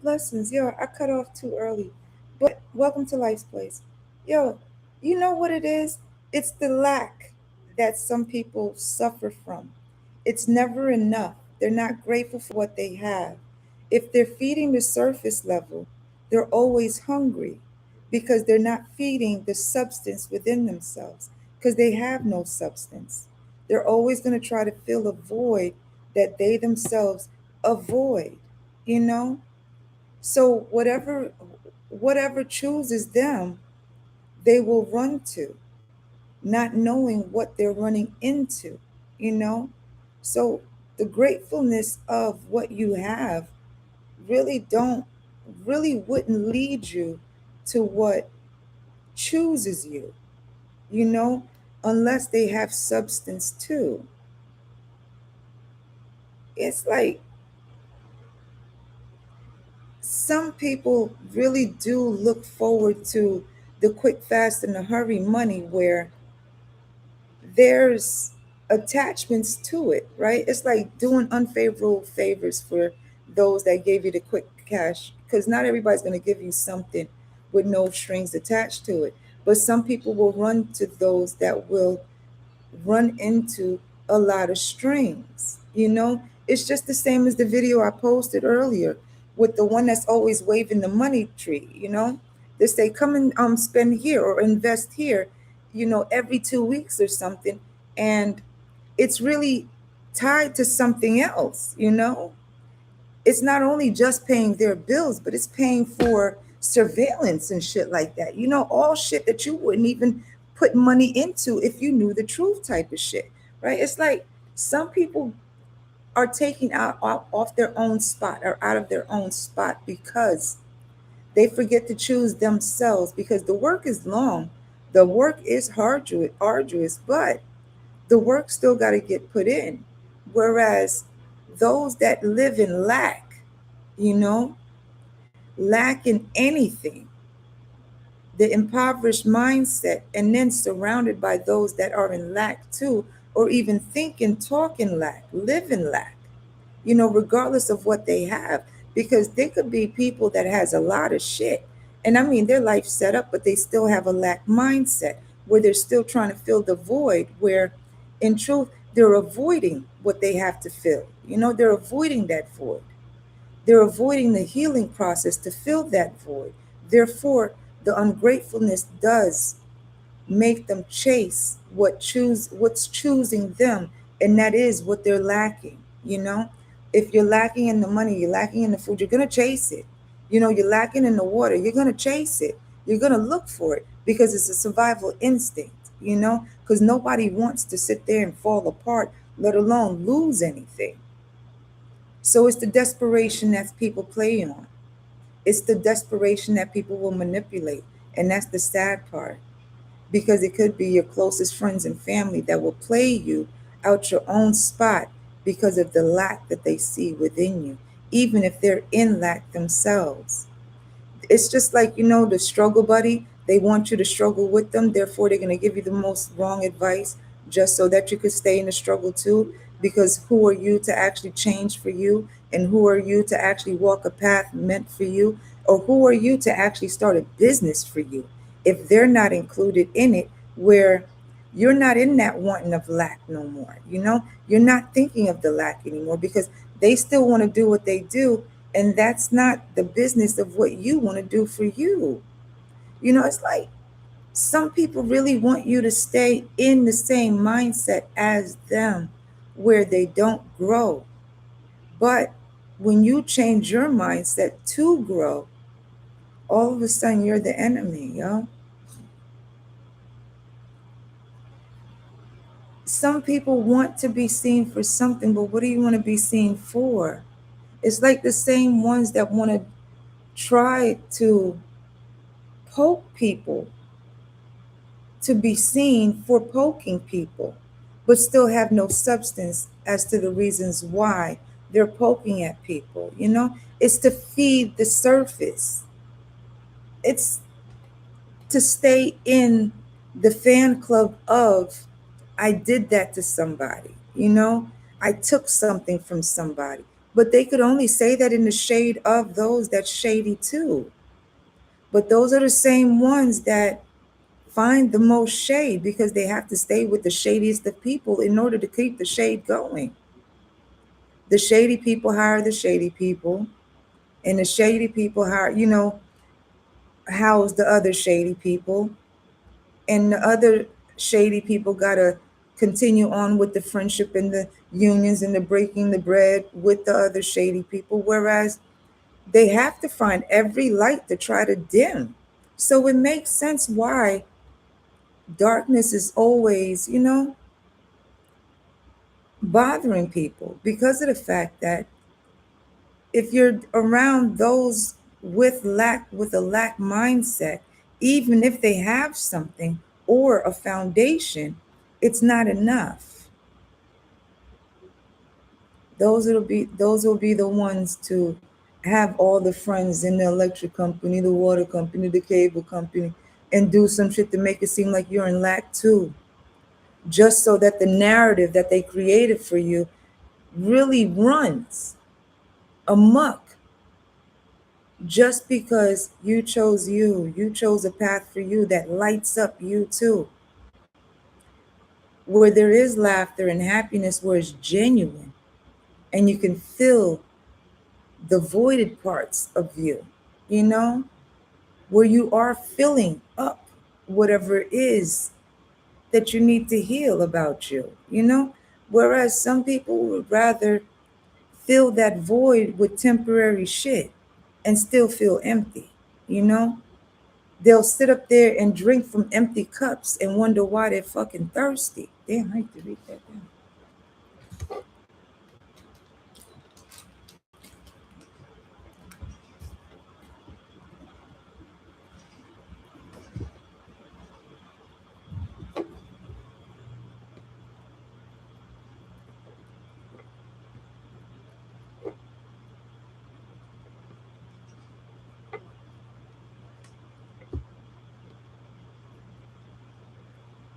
Blessings. Yo, I cut off too early. But welcome to Life's Place. Yo, you know what it is? It's the lack that some people suffer from. It's never enough. They're not grateful for what they have. If they're feeding the surface level, they're always hungry because they're not feeding the substance within themselves because they have no substance. They're always going to try to fill a void that they themselves avoid, you know? So whatever chooses them, they will run to, not knowing what they're running into, you know? So the gratefulness of what you have really don't really wouldn't lead you to what chooses you, you know, unless they have substance too. It's like some people really do look forward to the quick, fast, and the hurry money where there's attachments to it, right? It's like doing unfavorable favors for those that gave you the quick cash because not everybody's going to give you something with no strings attached to it. But some people will run to those that will run into a lot of strings. You know, it's just the same as the video I posted earlier with the one that's always waving the money tree. You know, they say come and spend here or invest here. You know, every 2 weeks or something, and it's really tied to something else. You know, it's not only just paying their bills, but it's paying for surveillance and shit like that. You know, all shit that you wouldn't even put money into if you knew the truth type of shit, right? It's like some people are taking off their own spot or out of their own spot because they forget to choose themselves because the work is long. The work is arduous, but the work still got to get put in. Whereas those that live in lack, you know, lack in anything, the impoverished mindset, and then surrounded by those that are in lack too, or even think and talk in lack, live in lack, you know, regardless of what they have. Because there could be people that has a lot of shit. And I mean their life set up, but they still have a lack mindset where they're still trying to fill the void where in truth they're avoiding what they have to fill. You know, they're avoiding that void. They're avoiding the healing process to fill that void. Therefore, the ungratefulness does make them chase what's choosing them, and that is what they're lacking. You know, if you're lacking in the money, you're lacking in the food, you're gonna chase it. You know, you're lacking in the water, you're gonna chase it. You're gonna look for it because it's a survival instinct. You know, because nobody wants to sit there and fall apart, let alone lose anything. So it's the desperation that people play on. It's the desperation that people will manipulate. And that's the sad part because it could be your closest friends and family that will play you out your own spot because of the lack that they see within you, even if they're in lack themselves. It's just like, you know, the struggle buddy. They want you to struggle with them. Therefore, they're going to give you the most wrong advice just so that you could stay in the struggle too. Because who are you to actually change for you? And who are you to actually walk a path meant for you? Or who are you to actually start a business for you if they're not included in it, where you're not in that wanting of lack no more? You know, you're not thinking of the lack anymore because they still want to do what they do, and that's not the business of what you want to do for you. You know, it's like some people really want you to stay in the same mindset as them where they don't grow. But when you change your mindset to grow, all of a sudden you're the enemy, yo. Some people want to be seen for something, but what do you want to be seen for? It's like the same ones that want to try to poke people to be seen for poking people, but still have no substance as to the reasons why they're poking at people. You know, it's to feed the surface, it's to stay in the fan club of, I did that to somebody, you know, I took something from somebody. But they could only say that in the shade of those that's shady too. But those are the same ones that find the most shade because they have to stay with the shadiest of people in order to keep the shade going. The shady people hire the shady people, and the shady people hire, house the other shady people, and the other shady people gotta continue on with the friendship and the unions and the breaking the bread with the other shady people, whereas they have to find every light to try to dim. So it makes sense why darkness is always, bothering people because of the fact that if you're around those with a lack mindset, even if they have something or a foundation, it's not enough. Those will be the ones to have all the friends in the electric company, the water company, the cable company, and do some shit to make it seem like you're in lack too, just so that the narrative that they created for you really runs amok, just because you chose a path for you that lights up you too, where there is laughter and happiness, where it's genuine and you can feel the voided parts of you, you know, where you are filling up whatever it is that you need to heal about you. Whereas some people would rather fill that void with temporary shit and still feel empty, you know? They'll sit up there and drink from empty cups and wonder why they're fucking thirsty. Damn, I have to read that down.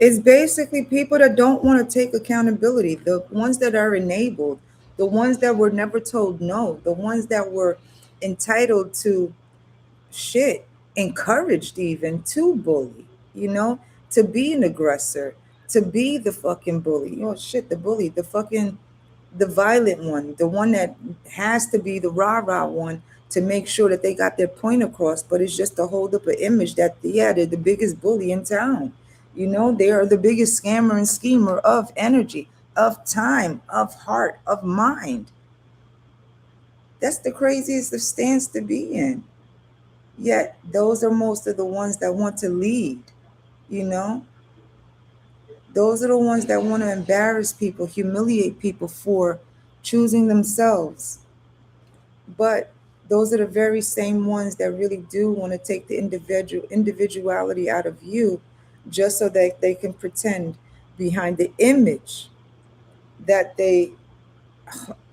It's basically people that don't want to take accountability, the ones that are enabled, the ones that were never told no, the ones that were entitled to shit, encouraged even to bully, you know, to be an aggressor, to be the fucking bully. Shit, the bully, the violent one, the one that has to be the rah-rah one to make sure that they got their point across, but it's just to hold up an image that, yeah, they're the biggest bully in town. They are the biggest scammer and schemer of energy, of time, of heart, of mind. That's the craziest of stance to be in. Yet those are most of the ones that want to lead, you know? Those are the ones that want to embarrass people, humiliate people for choosing themselves. But those are the very same ones that really do want to take the individuality out of you, just so that they can pretend behind the image that they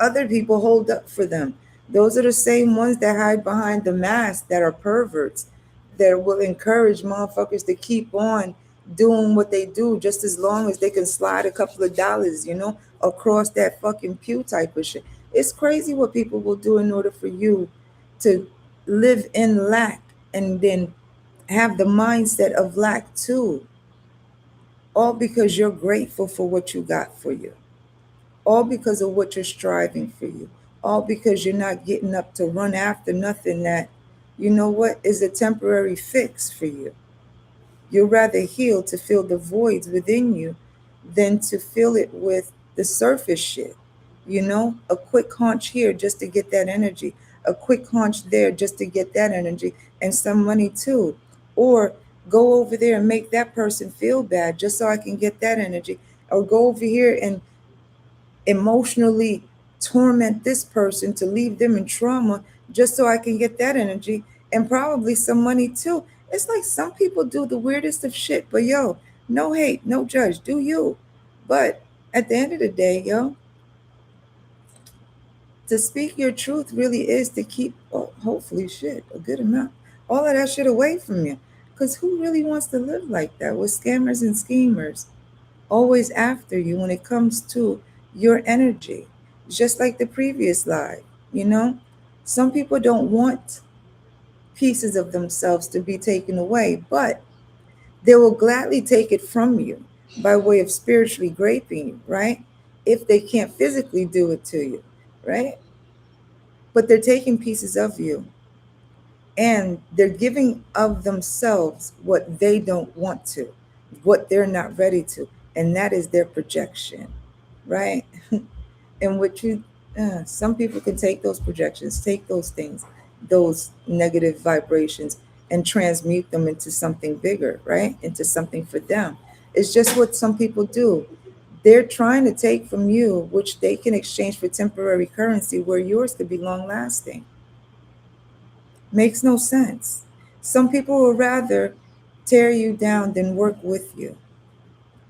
other people hold up for them. Those are the same ones that hide behind the mask that are perverts, that will encourage motherfuckers to keep on doing what they do just as long as they can slide a couple of dollars, across that fucking pew type of shit. It's crazy what people will do in order for you to live in lack and then have the mindset of lack too, all because you're grateful for what you got for you, all because of what you're striving for you, all because you're not getting up to run after nothing that, is a temporary fix for you. You'd rather heal to fill the voids within you than to fill it with the surface shit. A quick haunch here just to get that energy, a quick haunch there just to get that energy, and some money too. Or go over there and make that person feel bad just so I can get that energy. Or go over here and emotionally torment this person to leave them in trauma just so I can get that energy and probably some money too. It's like some people do the weirdest of shit, but yo, no hate, no judge, do you. But at the end of the day, yo, to speak your truth really is to keep, hopefully, shit, a good amount, all of that shit away from you. Because who really wants to live like that with scammers and schemers always after you when it comes to your energy? Just like the previous live. You know, some people don't want pieces of themselves to be taken away, but they will gladly take it from you by way of spiritually raping you, right? If they can't physically do it to you, right? But they're taking pieces of you and they're giving of themselves what they don't want to, what they're not ready to, and that is their projection, right? And what you, some people can take those projections, take those things, those negative vibrations, and transmute them into something bigger, right? Into something for them. It's just what some people do. They're trying to take from you, which they can exchange for temporary currency, where yours could be long lasting. Makes no sense. Some people will rather tear you down than work with you,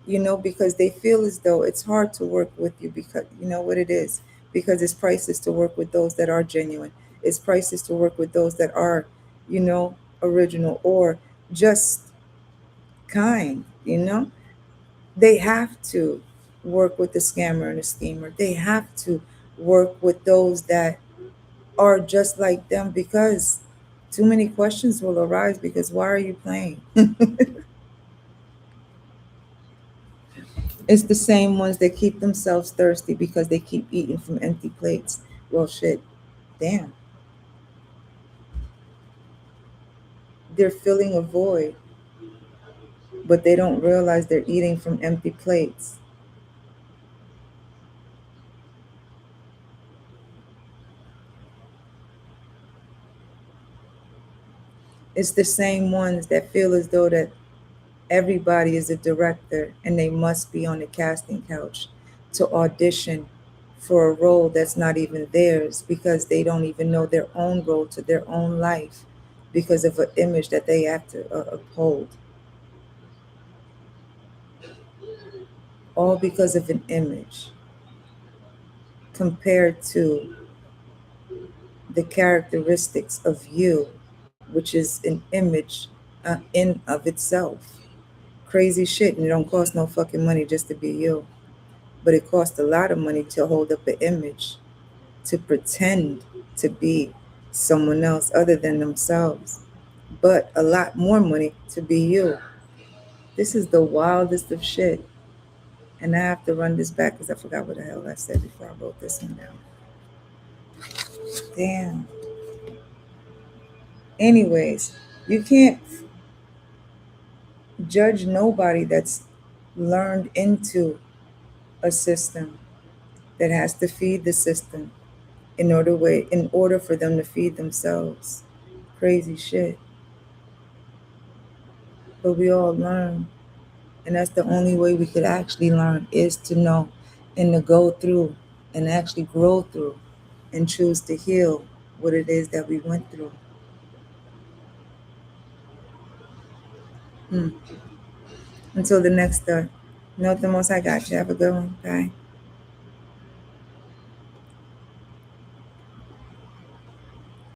because they feel as though it's hard to work with you because you know what it is. Because it's priceless to work with those that are genuine. It's priceless to work with those that are, original or just kind. They have to work with the scammer and the schemer. They have to work with those that are just like them because too many questions will arise because why are you playing? It's the same ones that keep themselves thirsty because they keep eating from empty plates. Well, shit, damn. They're filling a void, but they don't realize they're eating from empty plates. It's the same ones that feel as though that everybody is a director and they must be on the casting couch to audition for a role that's not even theirs because they don't even know their own role to their own life because of an image that they have to uphold. All because of an image compared to the characteristics of you, which is an image in of itself. Crazy shit, and it don't cost no fucking money just to be you, but it costs a lot of money to hold up an image, to pretend to be someone else other than themselves, but a lot more money to be you. This is the wildest of shit, and I have to run this back because I forgot what the hell I said before I wrote this one down. Damn. Anyways, you can't judge nobody that's learned into a system that has to feed the system in order for them to feed themselves. Crazy shit. But we all learn. And that's the only way we could actually learn is to know and to go through and actually grow through and choose to heal what it is that we went through. Hmm. Until the next start. Nothing else I got you. Have a good one. Bye.